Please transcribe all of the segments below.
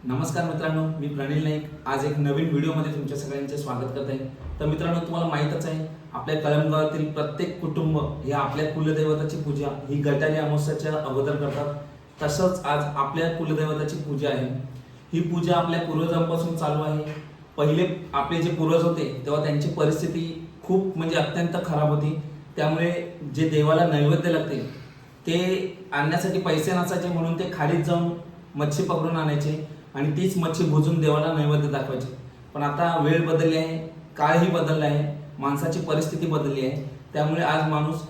नमस्कार मित्रांनो, मी प्रणील नाईक आज एक नवीन व्हिडिओमध्ये तुमच्या सगळ्यांचे स्वागत करत आहे। तर मित्रांनो, तुम्हाला माहीतच आहे आपल्या कळमगावातील प्रत्येक कुटुंब हे आपल्या कुलदैवताची पूजा ही गटारी अमावस्येच्या अगोदर करतात। तसंच आज आपल्या कुलदैवताची पूजा आहे। ही पूजा आपल्या पूर्वजांपासून चालू आहे। पहिले आपले जे पूर्वज होते तेव्हा त्यांची परिस्थिती खूप म्हणजे अत्यंत खराब होती, त्यामुळे जे देवाला नैवेद्य लागते ते आणण्यासाठी पैसे नसायचे, म्हणून ते खाडीत जाऊन मच्छी पकडून आणायचे आणि तीच मच्छी भुजून देवाला नैवेद्य दाखवायचे। पण आता वेळ बदलली आहे, काळही बदलला आहे, माणसाची परिस्थिती बदलली आहे, त्यामुळे आज माणूस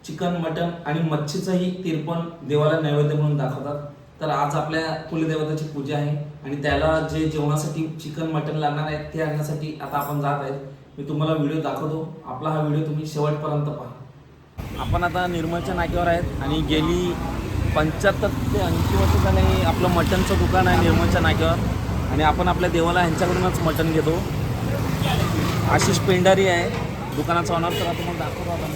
चिकन मटन आणि मच्छीचंही तिरपण देवाला नैवेद्य म्हणून दाखवतात। तर आज आपल्या कुलदेवताची पूजा आहे आणि त्याला जे जेवणासाठी चिकन मटन लागणार आहे ते आणण्यासाठी आता आपण जात आहेत। मी तुम्हाला व्हिडिओ दाखवतो, आपला हा व्हिडिओ तुम्ही शेवटपर्यंत पहा। आपण आता निर्मळच्या नाक्यावर आहेत आणि गेली 75 ते 80 वर्ष झाले आपलं मटनचं दुकान आहे निर्मळच्या नाक्यावर आणि आपण आपल्या देवाला ह्यांच्याकडूनच मटन घेतो। आशिष पेंडारी आहे दुकानाचा ऑनर, तर तुम्हाला दाखवतो आपण।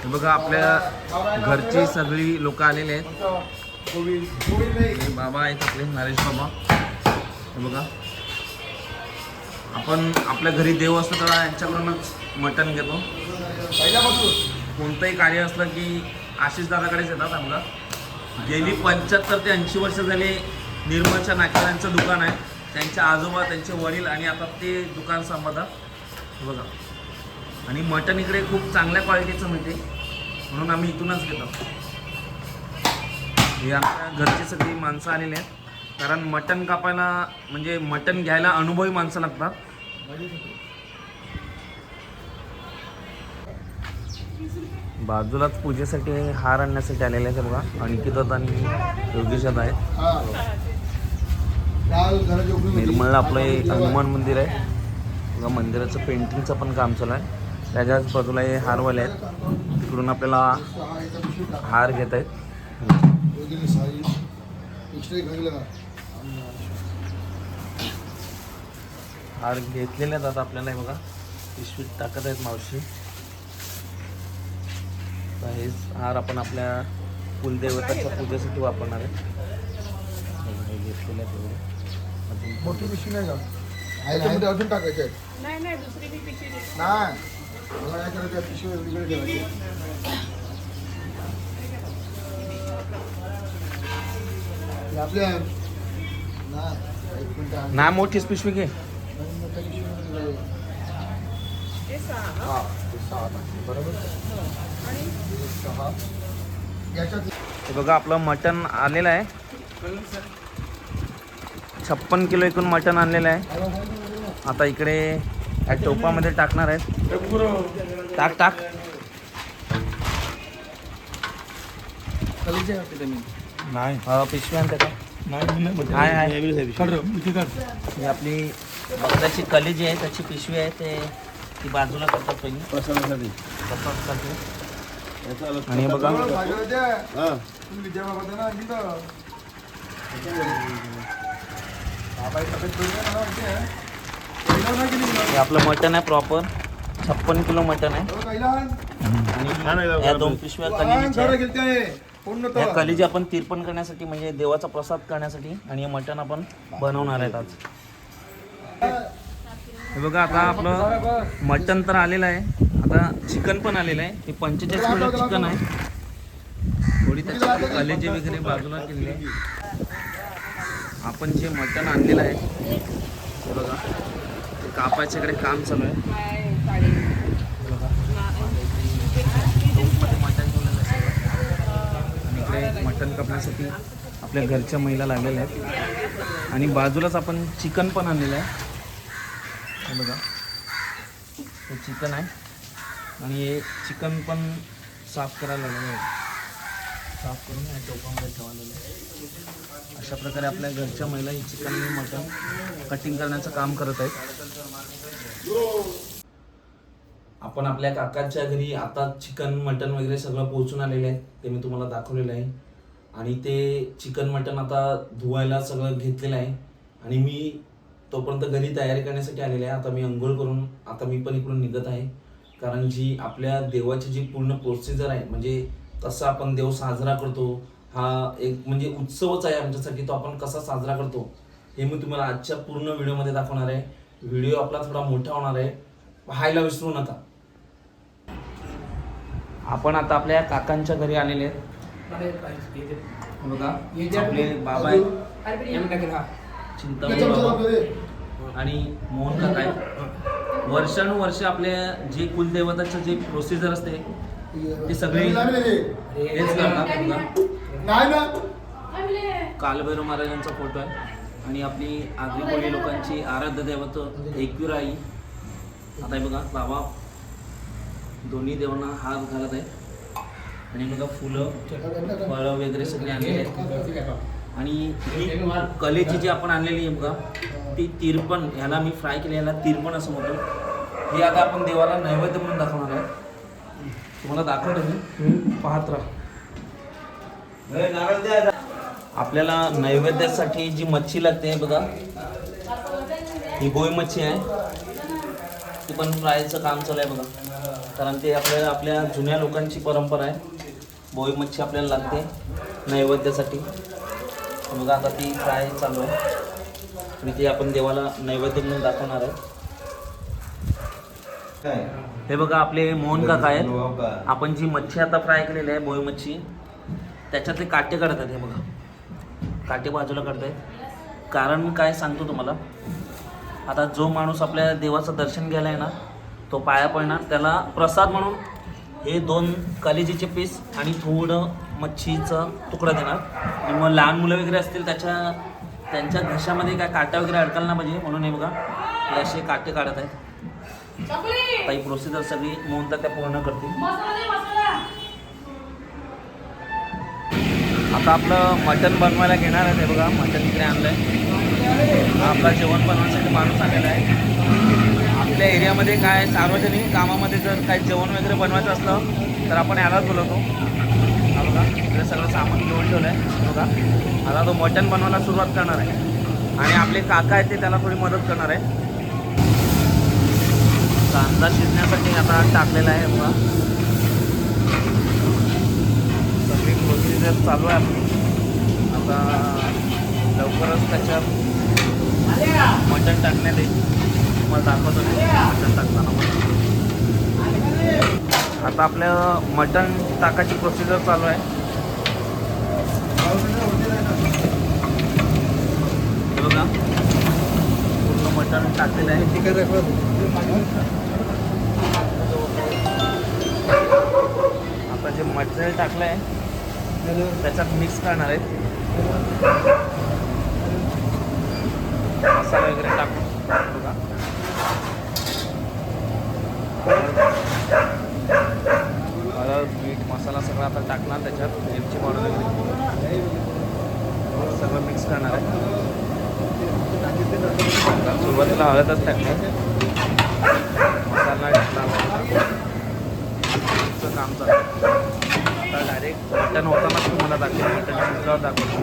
हे बघा आपल्या घरची सगळी लोक आलेले आहेत। बाबा आहेत आपले नरेश बाबा। हे बघा आपण आपल्या घरी देव असतो तर यांच्याकडूनच मटण घेतो। कोणतंही कार्य असलं की आशिष दादाकडेच येतात। आम्हाला गेली 75 ते 80 वर्ष झाले निर्मळच्या नाक्यावर यांचं दुकान आहे। त्यांचे आजोबा, त्यांचे वडील आणि आता ते दुकान सांभाळतात। बघा, आणि मटण इकडे खूप चांगल्या क्वालिटीचं मिळते, म्हणून आम्ही इथूनच घेतो। हे आमच्या घरची सगळी माणसं आलेली आहेत, कारण मटण कापायला म्हणजे मटण घ्यायला अनुभवी माणसं लागतात। बाजूलाच पूजेसाठी हार आणण्यासाठी आलेले आहेत बघा, अनिकेत आणि योगेशात आहेत। निर्मळला आपलं हे हनुमान मंदिर आहे बघा, मंदिराचं पेंटिंगचं पण काम चालू आहे। त्याच्याच बाजूला हे हारवाले आहेत, तिकडून आपल्याला हार घेत आहेत। हार घेतलेले आहेत आता आपल्याला, हे बघा पिशवीत टाकत आहेत मावशी। तर हे हार आपण आपल्या कुलदेवताच्या पूजेसाठी वापरणार आहे। हे घेतलेले आहेत मोठी पिशवी नाही का? त्याच्यामध्ये अजून टाकायचे आहेत? नाही दुसरी बी पिशवी दे. नाही, मला काय करायचं, पिशवी वेगळी ठेवायची। आपल्या नाही ना मोठीच पिशवी घे। मोठ्या पिशवीमध्ये जाईल। हे सहा. हा, ते 6 टाकले, बरोबर। आणि 6 याच्यात हे बघा आपलं मटण आलेलं आहे, 56 किलो एकूण मटण आणलेलं आहे। आता इकडे या टोपामध्ये टाकणार आहेत। टाक टाक नाही पिशवी आणते का? नाही ही आपली बकऱ्याची कली जी आहे त्याची पिशवी आहे, ते ती बाजूला करतात पहिली तसंच करते। आणि हे बघा हे आपलं मटण आहे, प्रॉपर 56 किलो मटण आहे। आणि या 2 पिशव्या कलीच्या आहेत। या कलीजी आपण तिरपण करण्यासाठी म्हणजे देवाचा प्रसाद करण्यासाठी, आणि हे मटण आपण बनवणार आहेत आज। हे बघा आता आपलं मटण तर आलेलं आहे, आता चिकन पण आलेलं आहे। हे 45 किलो चिकन आहे, थोडी त्याची कलेजी वगैरे बाजूला केलेली आहे। आपण जे मटण आणलेलं आहे हे बघा, ते कापायच्याकडे काम चालू आहे। मटण ठेवलेलं आहे आणि इकडे मटण कापण्यासाठी आपल्या घरच्या महिला लागलेल्या आहेत। आणि बाजूलाच आपण चिकन पण आणलेलं आहे, हे बघा हे चिकन आहे। आणि हे चिकन पण साफ करायला लागलेलं आहे, साफ करून या टोपामध्ये ठेवलेलं आहे। अशा प्रकारे आपल्या घरच्या महिला ही चिकन आणि मटण कटिंग करण्याचं काम करत आहेत। आपण आपल्या काकांच्या घरी आता चिकन मटण वगैरे सगळं पोहोचून आलेले आहे, ते मी तुम्हाला दाखवलेलं आहे। आणि ते चिकन मटण आता धुवायला सगळं घेतलेलं आहे आणि मी तोपर्यंत घरी तयारी करण्यासाठी आलेले आहे। आता मी अंघोळ करून आता मी पण इकडून निघत आहे, कारण जी आपल्या देवाची जी पूर्ण प्रोसिजर आहे म्हणजे कसा आपण देव साजरा करतो, हा एक म्हणजे उत्सवच आहे आमच्यासाठी. तो आपण कसा साजरा करतो हे मी तुम्हाला आजच्या पूर्ण व्हिडिओमध्ये दाखवणार आहे. व्हिडिओ आपला थोडा मोठा होणार आहे, पाहायला विसरू नका. आपण आता आपल्या काकांच्या घरी आलेले आहेत. बघा आपले बाबा आहेत, चिंतामणी बाबा आणि मोहन काका आहेत. वर्षानुवर्ष आपल्या जे कुलदैवताचं जे प्रोसिजर असते ते सगळे हेच करतात. बघा कालभैरव महाराजांचा फोटो आहे आणि आपली आगरी कोळी लोकांची आराध्य दैवत एकविराई. आता हे बघा बाबा दोन्ही देवांना हात घालत आहे आणि बघा फुलं फळं वगैरे सगळे आणलेले आहेत. आणि ही कलेची जी आपण आणलेली आहे बघा ती तिरपण, ह्याला मी फ्राय केले, ह्याला तिरपण असं म्हणतो. हे आता आपण देवाला नैवेद्य म्हणून दाखवणार आहे. तुम्हाला दाखवतो मी, पाहत राहा. आपल्याला नैवेद्यासाठी जी मच्छी लागते बघा, ही बोई मच्छी आहे. ती पण फ्रायचं काम चालू आहे बघा, कारण ते आपल्या जुन्या लोकांची परंपरा आहे. बोई मच्छी आपल्याला लागते नैवेद्यासाठी. बघा आता ती फ्राय चालू आहे आणि ती आपण देवाला नैवेद्य म्हणून दाखवणार आहे. हे बघा आपले मोहन काका आहेत. आपण जी मच्छी आता फ्राय केलेली आहे बोई मच्छी, त्याच्यातले काटे काढतात. हे बघा काटे बाजूला काढतायत. कारण काय सांगतो तुम्हाला, आता जो माणूस आपल्या देवाचं दर्शन घ्यायला आहे ना, तो पाया पडणार, त्याला प्रसाद म्हणून हे 2 कलेजीचे पीस आणि थोडं मच्छीचा तुकडा देणार. आणि मग लहान मुलं वगैरे असतील त्यांच्या घशामध्ये काय काटा वगैरे अडकायला ना पाहिजे म्हणून हे बघा हे असे काटे काढत आहेत. काही प्रोसिजर सगळी मोहन त्या पूर्ण करतील. आता आपलं मटण बनवायला घेणार आहे. ते बघा मटण इकडे आणलं आहे. आपला जेवण बनवण्यासाठी माणूस आलेला आहे. आपल्या एरियामध्ये काय सार्वजनिक कामामध्ये जर काही जेवण वगैरे बनवायचं असलं तर आपण यालाच बोलवतो. हा बघा इकडे सगळं सामान घेऊन ठेवलं आहे. बघा आता तो मटण बनवायला सुरुवात करणार आहे आणि आपले काका आहेत ते त्याला थोडी मदत करणार आहे. कांदा शिजण्यासाठी आता टाकलेला आहे. बघा सगळी प्रोसिजर चालू आहे आपली. आता लवकरच त्याच्यात मटण टाकण्यात येईल. तुम्हाला दाखवतो मटण टाकताना. आता आपलं मटण टाकायची प्रोसिजर चालू आहे. बघा पूर्ण मटण टाकलेलं आहे. आता जे मटेरियल टाकलं आहे त्याच्यात मिक्स करणार आहेत. मसाला वगैरे टाकून बघा हळद मीठ मसाला सगळं आता टाकणार. त्याच्यात मिरची पावडर वगैरे सगळं मिक्स करणार आहे. सुरुवातीला हळदच टाकणार, मसाला टाकला, काम चालू. आता डायरेक्ट मटण होतानाच तुम्हाला दाखवेल, मटण शिजल्यावर दाखवतो.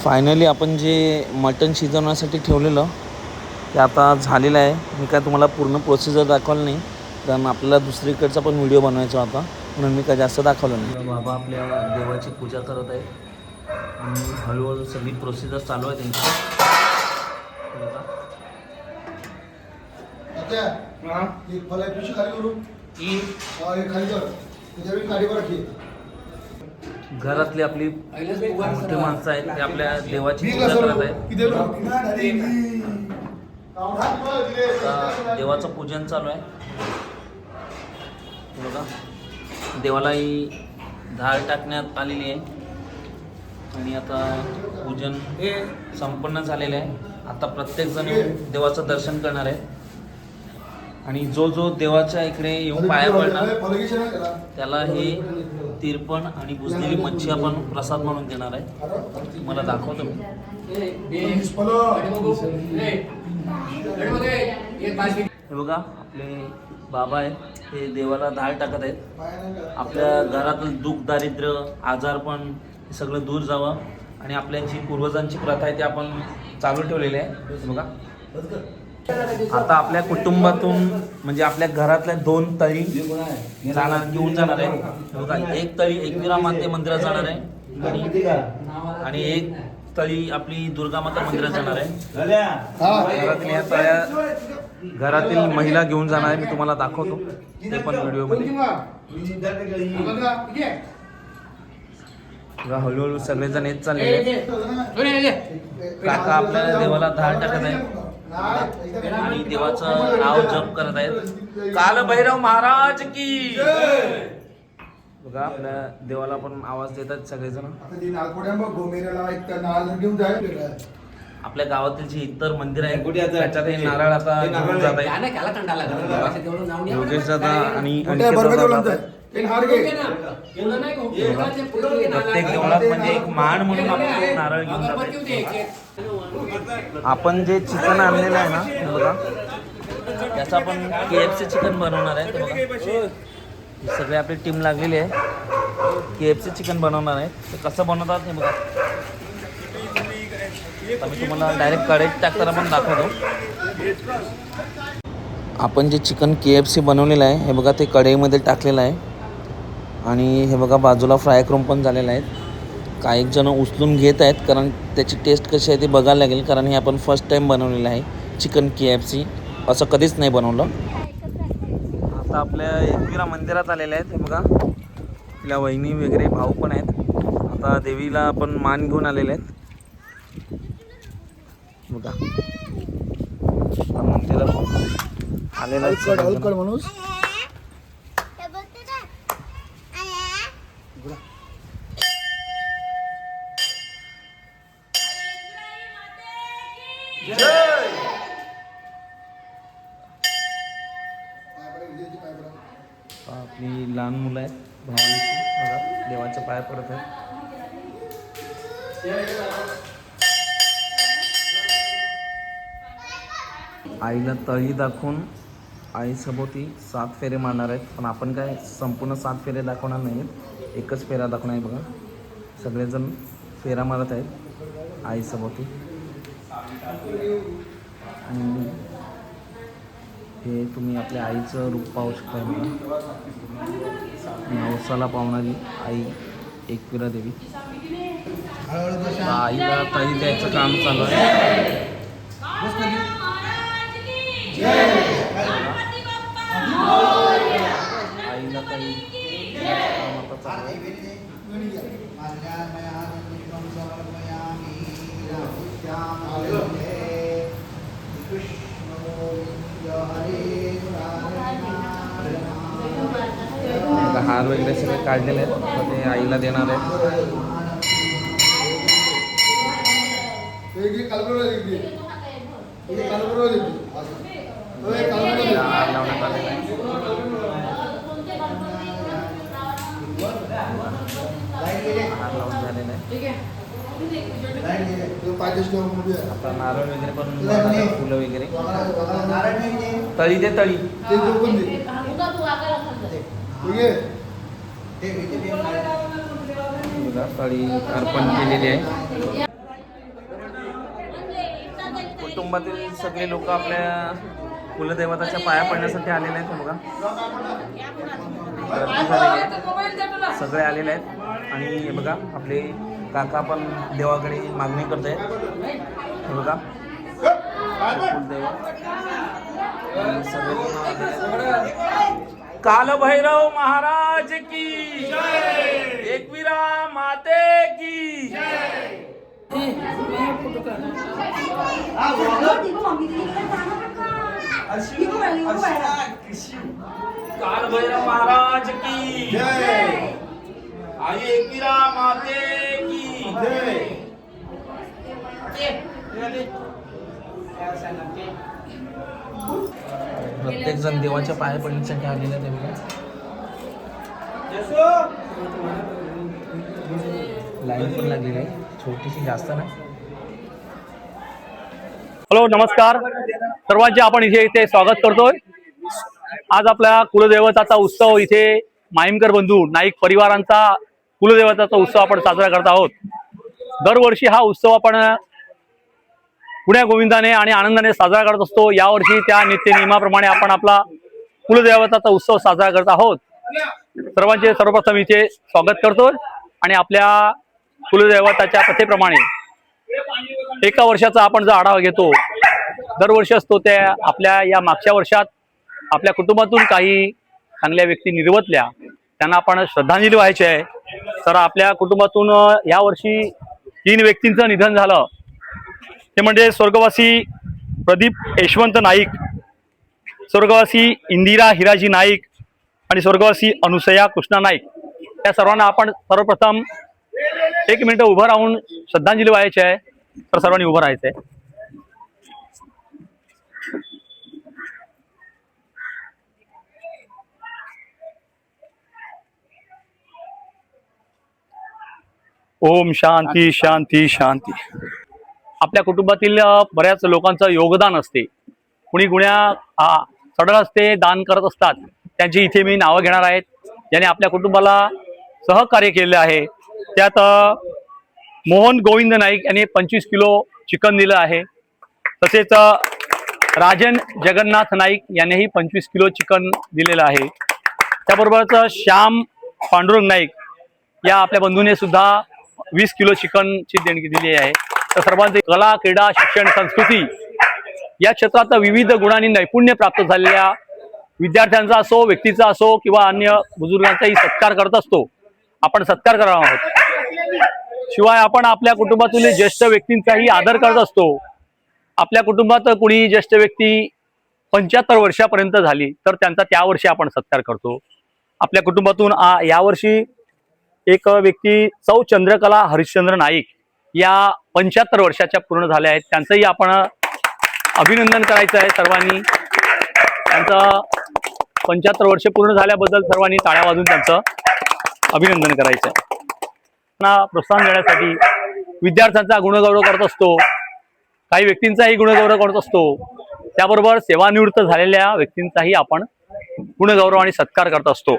फायनली आपण जे मटण शिजवण्यासाठी ठेवलेलं ते आता झालेलं आहे. मी काय तुम्हाला पूर्ण प्रोसिजर दाखवलं नाही, कारण आपल्याला दुसरीकडचा पण व्हिडिओ बनवायचा होता म्हणून मी काय जास्त दाखवलं नाही. बाबा आपल्या देवाची पूजा करत आहे आणि हळूहळू सगळी प्रोसिजर चालू आहे त्यांची. घरातली आपली मोठी माणसं आहेत ते आपल्या देवाची पूजा करत आहेत. देवाचं पूजन चालू आहे. बघा देवाला ही धार टाकण्यात आलेली आहे आणि आता पूजन संपन्न झालेलं आहे. आता प्रत्येक जण देवाचं दर्शन करणार आहे आणि जो देवाच्या इकडे येऊन पाया पडणार त्याला हे तिरपण आणि बुजलेली मच्छी आपण प्रसाद म्हणून देणार आहे. तुम्हाला दाखवतो मी. हे बघा आपले बाबा आहेत ते देवाला धार टाकत आहेत. आपल्या घरातलं दुःख दारिद्र्य आजारपण हे सगळं दूर जावं आणि आपल्या जी पूर्वजांची प्रथा आहे ती आपण चालू ठेवलेली आहे. बघा आता आपल्या कुटुंबातून म्हणजे आपल्या घरातल्या 2 तळी घेऊन जाणार आहे बघा. एक तळी एकविरा माते मंदिरात जाणार आहे आणि एक तळी आपली दुर्गा माता मंदिरात जाणार आहे. घरातील या तळ्या घरातील महिला घेऊन जाणार आहे. मी तुम्हाला दाखवतो ते पण व्हिडिओ मध्ये. हळूहळू सगळेजण येत चाललेले. काका आपल्या देवाला धार टाकत आहेत आणि देवाचं नाव जप करत आहेत. काल भैरव महाराज की बघा. आपल्या देवाला पण आवाज देतात सगळेजण. आपल्या गावातील जी इतर मंदिर आहेत त्याच्यात हे नारळ आता घेऊन जात आहेत. योगेश दादा आणि अनिकेत दादा प्रत्येक देवळात म्हणजे एक मान म्हणून आपण नारळ घेऊन जातो. आपण जे चिकन आणलेलं आहे ना हे बघा, त्याचं आपण KFC चिकन बनवणार आहे. ते बघा ही सगळी आपली टीम लागलेली आहे. KFC चिकन बनवणार आहे. ते कसं बनवतात हे बघा. आता मी तुम्हाला डायरेक्ट कढईत टाकताना पण दाखवतो. आपण जे चिकन KFC बनवलेलं आहे हे बघा, ते कढईमध्ये टाकलेलं आहे आणि हे बघा बाजूला फ्राय करून पण झालेलं आहे. काही जण उचलून घेत आहेत कारण त्याची टेस्ट कशी आहे ते बघायला लागेल, कारण हे आपण फर्स्ट टाईम बनवलेलं आहे चिकन KFC. असं कधीच नाही बनवलं. आता आपल्या एकविरा मंदिरात आलेले आहेत. हे बघा आपल्या वहिनी वगैरे भाऊ पण आहेत. आता देवीला आपण मान घेऊन आलेले आहेत बघा. मंदिरात आलेला आहे माणूस. आपली लहान मुलं आहेत भावांची बघा, देवाच्या पाया पडत आहेत. आईला तळी दाखवून आईसभोवती 7 फेरे मारणार आहेत. पण आपण काय संपूर्ण 7 फेरे दाखवणार नाही, एकच फेरा दाखवणार आहे बघा. सगळेजण फेरा मारत आहेत आईसभोवती. आणि हे तुम्ही आपल्या आईचं रूप पाहू शकता बघा. नवसाला पावणारी आई एकविरा देवी. आईला तळी द्यायचं काम चालू आहे. आईला तळी हार वगैरे सगळे काढलेले आहेत. तर ते आईला देणार आहेत. हार लावण्यात आलेला आहे. हार लावून झालेला आहे. आता नारळ वगैरे पण फुलं वगैरे. तळी दे तळी. तळी अर्पण केलेली आहे. कुटुंबातील सगळे लोक आपल्या कुलदेवताच्या पाया पडण्यासाठी आलेले आहेत बघा. सगळे आलेले आहेत आणि हे बघा आपले काका पण देवाकडे मागणी करत आहेत. हे बघा काल भैरव महाराज की, एकविरा माते की. काल भैरव महाराज की, आई एकविरा माते की. प्रत्येक जण देवाच्या पाया पडण्यासाठी आलेला आहे. लाईन पण लागलेली आहे छोटीशी, जास्त नाही. हॅलो नमस्कार सर्वांचे, आपण इथे स्वागत करतोय. आज आपल्या कुलदेवताचा उत्सव इथे माहीमकर बंधू नाईक परिवारांचा कुलदेवताचा उत्सव आपण साजरा करत आहोत. दरवर्षी हा उत्सव आपण पुण्या गोविंदाने आणि आनंदाने साजरा करत असतो. यावर्षी त्या नित्य नियमाप्रमाणे आपण आपला कुलदैवताचा उत्सव साजरा करत आहोत. सर्वांचे सर्वप्रथम इथे स्वागत करतो आणि आपल्या कुलदैवताच्या कथेप्रमाणे एका वर्षाचा आपण जो आढावा घेतो, दरवर्षी असतो, त्या आपल्या या मागच्या वर्षात आपल्या कुटुंबातून काही चांगल्या व्यक्ती निर्वतल्या, त्यांना आपण श्रद्धांजली व्हायची आहे. तर आपल्या कुटुंबातून यावर्षी 3 व्यक्तींचं निधन झालं. ते म्हणजे स्वर्गवासी प्रदीप यशवंत नाईक, स्वर्गवासी इंदिरा हिराजी नाईक आणि स्वर्गवासी अनुसया कृष्णा नाईक. या सर्वांना आपण सर्वप्रथम 1 मिनिट उभं राहून श्रद्धांजली व्हायची आहे. तर सर्वांनी उभं राहायचंय. ओम शांती शांती शांती. आपल्या कुटुंबातील बऱ्याच लोकांचं योगदान असते. कुणी गुण्या सडळ असते, दान करत असतात. त्यांची इथे मी नावं घेणार आहेत, ज्याने आपल्या कुटुंबाला सहकार्य केलेले आहे. त्यात मोहन गोविंद नाईक यांनी 25 किलो चिकन दिलं आहे. तसेच राजन जगन्नाथ नाईक यांनीही 25 किलो चिकन दिलेलं आहे. त्याबरोबरच श्याम पांडुरंग नाईक या आपल्या बंधूने सुद्धा 20 किलो चिकनची देणगी दिली आहे. तर सर्वांचे कला, क्रीडा, शिक्षण, संस्कृती या क्षेत्रात विविध गुणांनी नैपुण्य प्राप्त झालेल्या विद्यार्थ्यांचा असो, व्यक्तीचा असो किंवा अन्य बुजुर्गांचाही सत्कार करत असतो. आपण सत्कार करणार आहोत. शिवाय आपण आपल्या कुटुंबातील ज्येष्ठ व्यक्तींचाही आदर करत असतो. आपल्या कुटुंबात कुणी ज्येष्ठ व्यक्ती 75 वर्षापर्यंत झाली तर त्यांचा त्या वर्षी आपण सत्कार करतो. आपल्या कुटुंबातून यावर्षी एक व्यक्ती सौ चंद्रकला हरिश्चंद्र नाईक या 75 वर्षाच्या पूर्ण झाल्या आहेत. त्यांचंही आपण अभिनंदन करायचं आहे. सर्वांनी त्यांचं 75 वर्ष पूर्ण झाल्याबद्दल सर्वांनी टाळ्या वाजून त्यांचं अभिनंदन करायचं आहे. त्यांना प्रोत्साहन देण्यासाठी विद्यार्थ्यांचा गुणगौरव करत असतो. काही व्यक्तींचाही गुणगौरव करत असतो. त्याबरोबर सेवानिवृत्त झालेल्या व्यक्तींचाही आपण गुणगौरव आणि सत्कार करत असतो.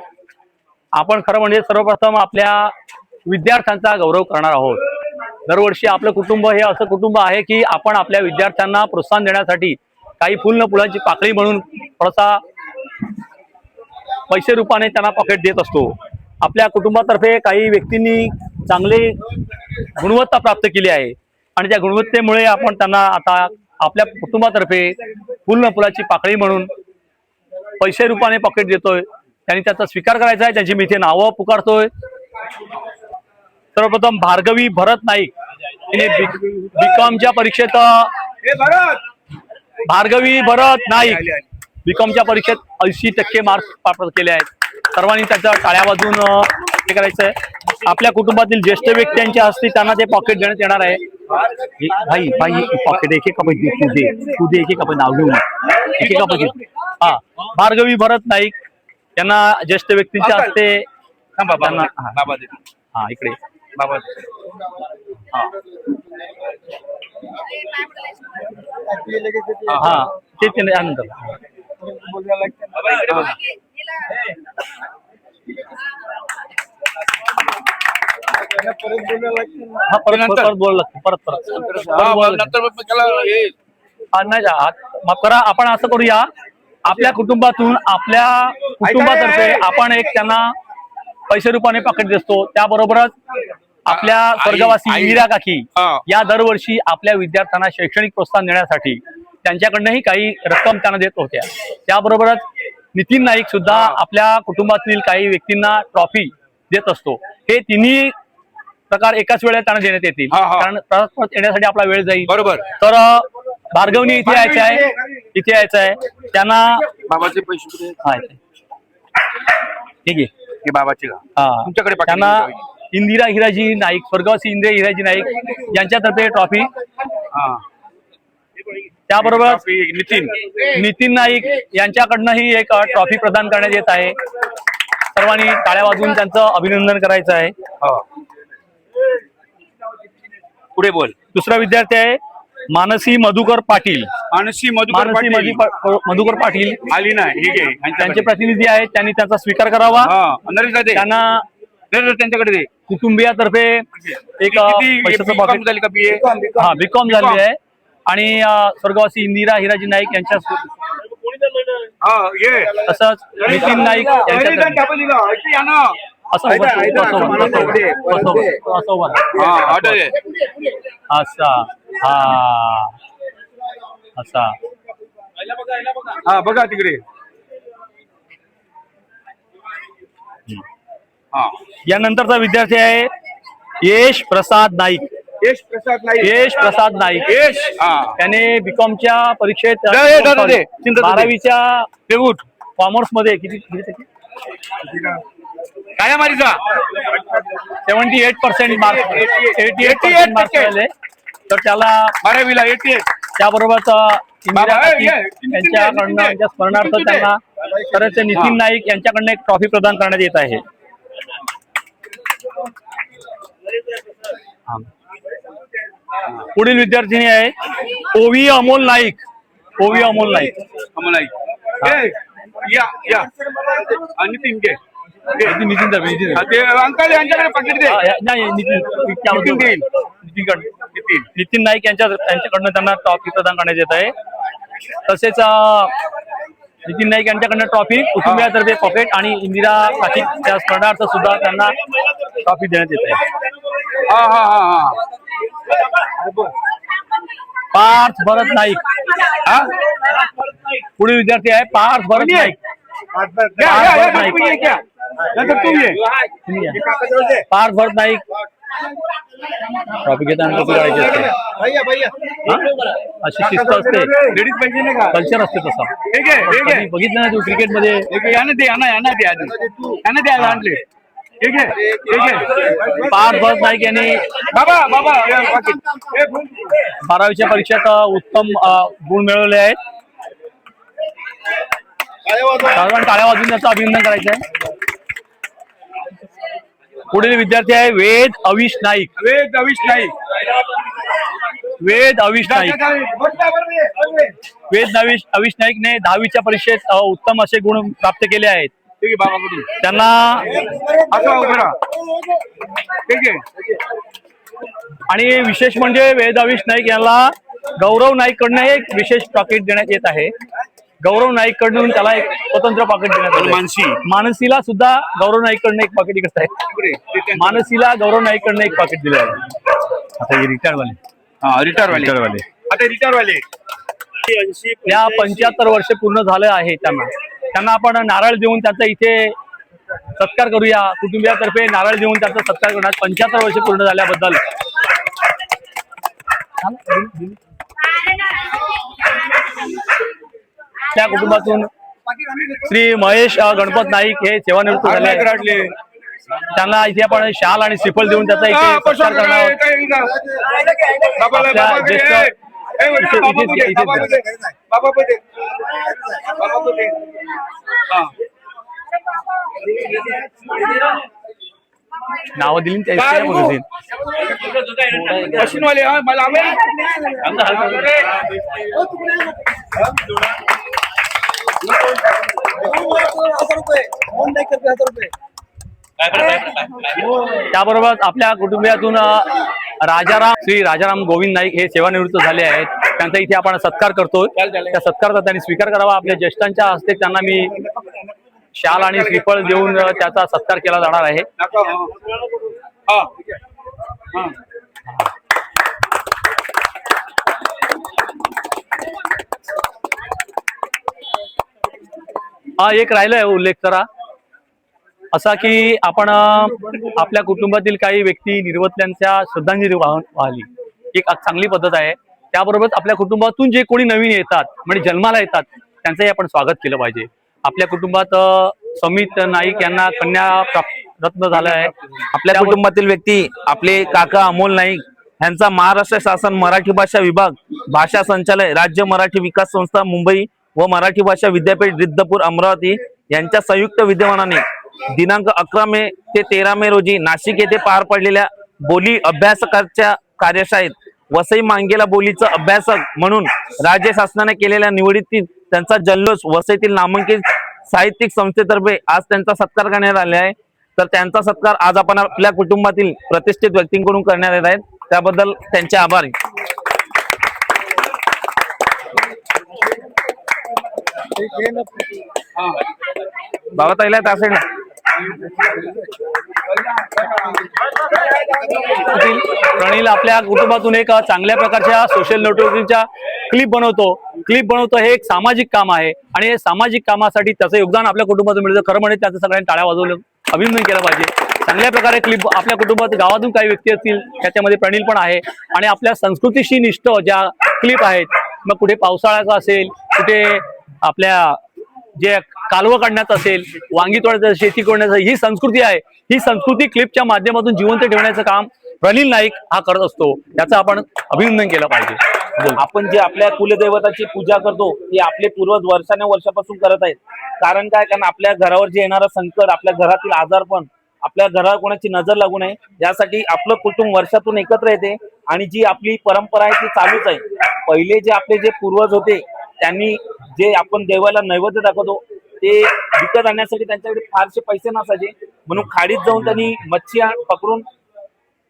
आपण खरं म्हणजे सर्वप्रथम आपल्या विद्यार्थ्यांचा गौरव करणार आहोत. दरवर्षी आपलं कुटुंब हे असं कुटुंब आहे की आपण आपल्या विद्यार्थ्यांना प्रोत्साहन देण्यासाठी काही फुलांची पाकळी म्हणून थोडासा पैसे रूपाने त्यांना पॉकेट देत असतो. आपल्या कुटुंबातर्फे काही व्यक्तींनी चांगली गुणवत्ता प्राप्त केली आहे आणि त्या गुणवत्तेमुळे आपण त्यांना आता आपल्या कुटुंबातर्फे फुलाची पाकळी म्हणून पैसे रूपाने पॉकेट देतोय. त्यांनी त्याचा स्वीकार करायचा आहे. त्यांची मी इथे नावं पुकारतोय. सर्वप्रथम भार्गवी भरत नाईक, बीकॉमच्या परीक्षेत भार्गवी भरत नाईक बीकॉमच्या परीक्षेत 80% मार्क्स प्राप्त केले आहेत. सर्वांनी त्याच्या टाळ्या वाजून हे करायचंय. आपल्या कुटुंबातील ज्येष्ठ व्यक्तींच्या हस्ते त्यांना ते पॉकेट देण्यात येणार आहे. भाई भाई पॉकेट एक तू दे एक नाव घेऊन एक. हा, भार्गवी भरत नाईक यांना ज्येष्ठ व्यक्तींच्या हस्ते हा इकडे बाबा हा ते त्यानंतर हा परत बोलायला लागतं. परत नाही माफ करा. आपण असं करूया, आपल्या कुटुंबातून आपल्या कुटुंबातर्फे आपण एक त्यांना पैसे रूपाने पॉकेट देतो. त्याबरोबरच आपल्या स्वर्गवासी इंदिरा काकी या दरवर्षी आपल्या विद्यार्थ्यांना शैक्षणिक प्रोत्साहन देण्यासाठी त्यांच्याकडनंही काही रक्कम त्यांना देत होत्या. त्याबरोबरच नितीन नाईक सुद्धा आपल्या कुटुंबातील काही व्यक्तींना ट्रॉफी देत असतो. हे तिन्ही प्रकार एकाच वेळेला त्यांना देण्यात येतील, कारण परत येण्यासाठी आपला वेळ जाईल. बरोबर. तर भार्गवनी इथे यायचं आहे, इथे यायचं आहे. त्यांना बाबाचे पैसे ठीक आहे की बाबाचे तुमच्याकडे त्यांना इंदिरा हिराजी नाईक, स्वर्गवासी इंदिरा हिराजी नाईक यांच्यातर्फे ट्रॉफी. त्याबरोबर नितीन नाईक यांच्याकडनंही एक ट्रॉफी प्रदान करण्यात येत आहे. सर्वांनी टाळ्या वाजवून त्यांचं अभिनंदन करायचं आहे. पुढे बोल. दुसरा विद्यार्थी आहे मानसी मधुकर पाटील. मानसी मधुकर पाटील आली ना, ठीक आहे. त्यांचे प्रतिनिधी आहेत, त्यांनी त्याचा स्वीकार करावा. त्यांना त्यांच्याकडे दे. कुटुंबियातर्फे एक पैशाचं झाली का BA? बीकॉम झालेली आहे आणि स्वर्गवासी इंदिरा हिराजी नाईक यांच्या तसंच नितीन नाईक यांच्या असं असा असा हा बघा तिकडे. यानंतरचा विद्यार्थी आहे यश प्रसाद नाईक. यश प्रसाद नाईक. यश प्रसाद नाईक. यश त्याने बीकॉमच्या परीक्षेत दे. 12वीच्या कॉमर्स मध्ये किती काय मारीचा 78% मार्क्स 88% मार्क्स मिळाले. तर त्याला 12वीला 88. त्याबरोबरच इंदिरा बाबा, गांधी ये, यांच्याकडनं यांच्या स्मरणार्थ त्यांना खरंच नितीन नाईक यांच्याकडनं एक ट्रॉफी प्रदान करण्यात येत आहे. पुढील विद्यार्थिनी आहे ओवी अमोल नाईक. ओवी अमोल नाईक. या नितीन घे. नितीन ते अंकल यांच्याकडे पाकिट दे. नाही नितीन देईल. नितीन नाईक यांच्याकडनं त्यांना ट्रॉफी प्रदान करण्यात येत आहे. तसेच नितीन नाईक यांच्याकडनं ट्रॉफी कुटुंबियातर्फे पॉकेट आणि इंदिरा काठी त्या स्मरणार्थ सुद्धा त्यांना ट्रॉफी देण्यात येत आहे. पार्थ भरत नाईक. पुढील विद्यार्थी आहे पार्थ भरत नाईक. पार्थ भरत नाईक ट्रॉफी घेताना टोपी काढायची असते. अशी शिस्त असते. लेडीज पाहिजे नाही का? कल्चर असते तसं. बघितलं ना तू क्रिकेट मध्ये पार्थ भरत नाईक यांनी 12वीच्या परीक्षेत उत्तम गुण मिळवले आहेत. सर्वांना टाळ्या वाजवून त्याचं अभिनंदन करायचं आहे. पुढील विद्यार्थी आहे वेद अविश नाईक. वेद अविश नाईक. वेद अविश नाईक. वेद अविश नाईकने 10वीच्या परीक्षेत उत्तम असे गुण प्राप्त केले आहेत. त्यांना आणि विशेष म्हणजे वेद अविश नाईक यांना गौरव नाईक कडनं एक विशेष पॉकेट देण्यात येत आहे. गौरव नाईक कडून त्याला एक स्वतंत्र पॉकेट देण्यात आलं. मानसीला सुद्धा गौरव नाईक कडनं एक पॉकेट इकडे आहे. मानसीला गौरव नाईक कडनं एक पॉकेट दिलं आहे. आता हे रिटायरवाले आता रिटायरवाले या 75 वर्ष पूर्ण झालं आहे त्यांना आपण नारळ देऊन त्यांचा इथे सत्कार करूया. कुटुंबियातर्फे नारळ देऊन त्यांचा सत्कार करण्यात 75 वर्ष पूर्ण झाल्याबद्दल त्या कुटुंबातून श्री महेश गणपत नाईक हे सेवानिवृत्त झाले. त्यांना इथे आपण शाल आणि श्रीफळ देऊन त्याचा इथे सत्कार करणार. नाव दिली मशीनवाले मला त्याबरोबर आपल्या कुटुंबियातून श्री राजाराम गोविंद नाईक हे सेवानिवृत्त झाले आहेत. त्यांचा इथे आपण सत्कार करतो. त्या सत्काराचा त्यांनी स्वीकार करावा. आपल्या ज्येष्ठांच्या हस्ते त्यांना मी शाल आणि श्रीफळ देऊन त्याचा सत्कार केला जाणार आहे. एक राहिलाय उल्लेख करा असा की आपण आपल्या कुटुंबातील काही व्यक्ती निर्वतल्यांच्या श्रद्धांजली वाहिली. एक चांगली पद्धत आहे. त्याबरोबरच आपल्या कुटुंबातून जे कोणी नवीन येतात म्हणजे जन्माला येतात त्यांचंही आपण स्वागत केलं पाहिजे. आपल्या कुटुंबात समित नाईक यांना कन्या रत्न झालं आहे. आपल्या कुटुंबातील व्यक्ती आपले काका अमोल नाईक यांचा महाराष्ट्र शासन मराठी भाषा विभाग भाषा संचालय राज्य मराठी विकास संस्था मुंबई व मराठी भाषा विद्यापीठ रिद्धपूर अमरावती यांच्या संयुक्त विद्यमानाने दिनांक 11 मे ते 13 मे रोजी नाशिक येथे पार पडलेल्या बोली अभ्यासकाच्या कार्यशाळेत वसई मांगेला बोलीचा अभ्यासक म्हणून राज्य शासनाने केलेल्या निवडीतील त्यांचा जल्लोष वसईतील नामांकित साहित्यिक संस्थेतर्फे आज त्यांचा सत्कार करण्यात आला आहे. तर त्यांचा सत्कार आज आपण आपल्या कुटुंबातील प्रतिष्ठित व्यक्तींकडून करण्यात येत आहेत. त्याबद्दल त्यांचे आभार. बाबा ताईला त्या साईड प्रणील आपल्या कुटुंबातून एक चांगल्या प्रकारच्या सोशल नेटवर्किंगच्या क्लिप बनवतो हे एक सामाजिक काम आहे आणि हे सामाजिक कामासाठी त्याचं योगदान आपल्या कुटुंबातून मिळतं. खरं म्हणजे त्याचं सगळ्यांनी टाळ्या वाजवलं अभिनंदन केलं पाहिजे. चांगल्या प्रकारे क्लिप आपल्या कुटुंबात गावातून काही व्यक्ती असतील त्याच्यामध्ये प्रणील पण आहे आणि आपल्या संस्कृतीशी निष्ठ ज्या क्लिप आहेत, मग कुठे पावसाळ्याचा असेल, कुठे आपल्या जे कालवं काढण्याचं असेल, वांगी तोडायचं, शेती करण्याचं, ही संस्कृती आहे. ही संस्कृती क्लिपच्या माध्यमातून जिवंत ठेवण्याचं काम प्रणील नाईक हा करत असतो. याचं आपण अभिनंदन केलं पाहिजे. आपण जे आपल्या कुलदैवताची पूजा करतो ती आपले पूर्वज वर्षापासून करत आहेत. कारण काय, कारण आपल्या घरावर जे येणारं संकट, आपल्या घरातील आजारपण, आपल्या घरावर कोणाची नजर लागू नये यासाठी आपलं कुटुंब वर्षातून एकत्र येते आणि जी आपली परंपरा आहे ती चालूच आहे. पहिले जे आपले जे पूर्वज होते त्यांनी जे आपण देवाला नैवेद्य दाखवतो ते विकत आणण्यासाठी त्यांच्याकडे फारसे पैसे नसायचे, म्हणून खाडीत जाऊन त्यांनी मच्छी पकडून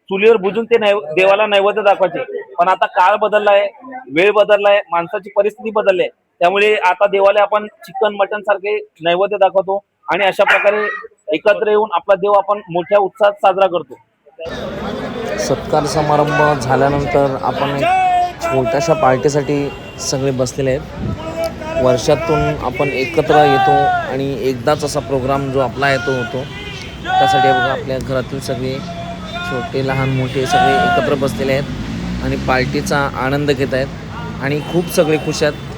चुलीवर बुजून ते देवाला नैवेद्य दाखवायचे. पण आता काळ बदललाय, वेळ बदललाय, माणसाची परिस्थिती बदलली आहे, त्यामुळे आता देवाला आपण चिकन मटन सारखे नैवेद्य दाखवतो आणि अशा प्रकारे एकत्र येऊन आपला देव आपण मोठ्या उत्साहात साजरा करतो. सत्कार समारंभ झाल्यानंतर आपण एक छोट्याशा पार्टीसाठी सगळे बसलेले आहेत. वर्षातून आपण एकत्र येतो आणि एकदाच असा प्रोग्राम जो आपला आहे तो होतो. त्यासाठी बघा आपल्या घरातील सगळे छोटे लहान मोठे सगळे एकत्र बसलेले आहेत आणि पार्टीचा आनंद घेत आहेत आणि खूप सगळे खुश आहेत.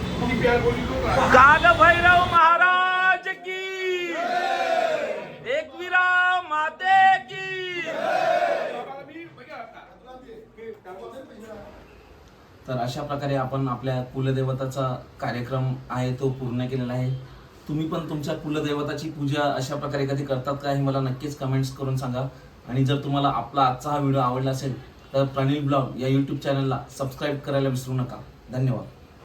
भैरव महाराज की, एकविरा माते की. तर अशा प्रकारे आपण आपल्या कुलदेवताचा कार्यक्रम आहे तो पूर्ण केलेला आहे. तुम्ही पण तुमच्या कुलदेवताची पूजा अशा प्रकारे कधी करतात का हे मला नक्कीच कमेंट्स करून सांगा. आणि जर तुम्हाला आपला आजचा हा व्हिडिओ आवडला असेल तर प्रणील ब्लॉग या यूट्यूब चॅनलला सबस्क्राईब करायला विसरू नका. धन्यवाद.